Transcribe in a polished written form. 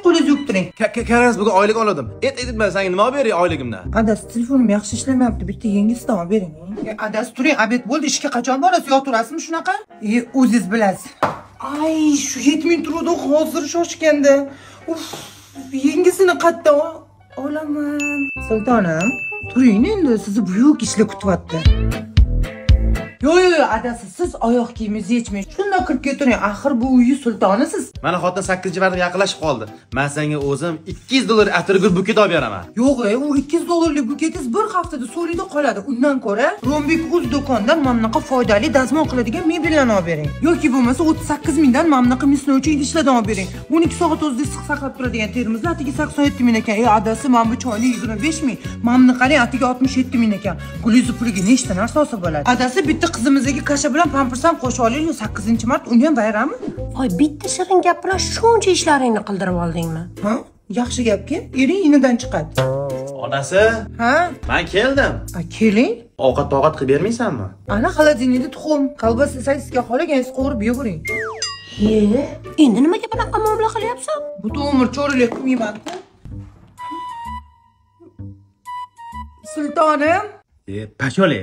Qo'lingizni yuvib turing. Karamas bugun oylik oldim. Aytma, senga nima olib beray oyligimni? Adasi, telefonim yaxshi ishlamayapti. Bitta yangisidan olib bering. Adasi, turing, obed bo'ldi. Ishga qachon borasiz? Yo turasizmi shunaqa? O'zingiz bilasiz. Ay, shu 7000 turuvdi, hozir shoshganda. Uf, yangisini qayerdan olaman? Sultonim, turing endi, sizni buyuk ishlar kutyapti. Yo, adasi, siz oyoq kiyimingizni yechmang. Shunda kirib ketaring. Axir bu uyi sultonisiz. Mana xotin 8-barda yaqinlashib qoldi. Men senga o'zim $200 atirgul buket olib beraman. Yo'q, u $200lik buketingiz bir haftada so'lida qoladi. Undan ko'ra, Rombek uz do'kondan mamlaqa foydali dazmol qiladigan mebellarni olib bering. Yoki bo'lmasa 38 mingdan mamlaqa misnovchi idishlardan olib bering. 12 soat o'zida issiq saqlab turadigan termizlar atiga 87 ming ekan. Adasi, men bu choyni 25 ming, mamlaqaning atiga 67 ming ekan. Gulizi puliga nechta narsa olsa bo'ladi. Adasi, bitta qizimizga kasha bilan pampers ham qo'shib oling, 8-mart uni ham bayrami? Voy, bitta shirin gap bilan shuncha ishlaringni qildirib oldingmi? Ha? Yaxshi gapki, ering inidan chiqadi. Onasi? Ha? Men keldim. Keling. Ovqat qilib bermaysanmi? Ana xolodilnikda tuxum, kolbasa sizga xohlagansiz qovurib yeyvering. Endi nimaga bunaqa muomala qilyapsan? Butun umr cho'rilik qilmayman-ku. Sultonim. Pashole.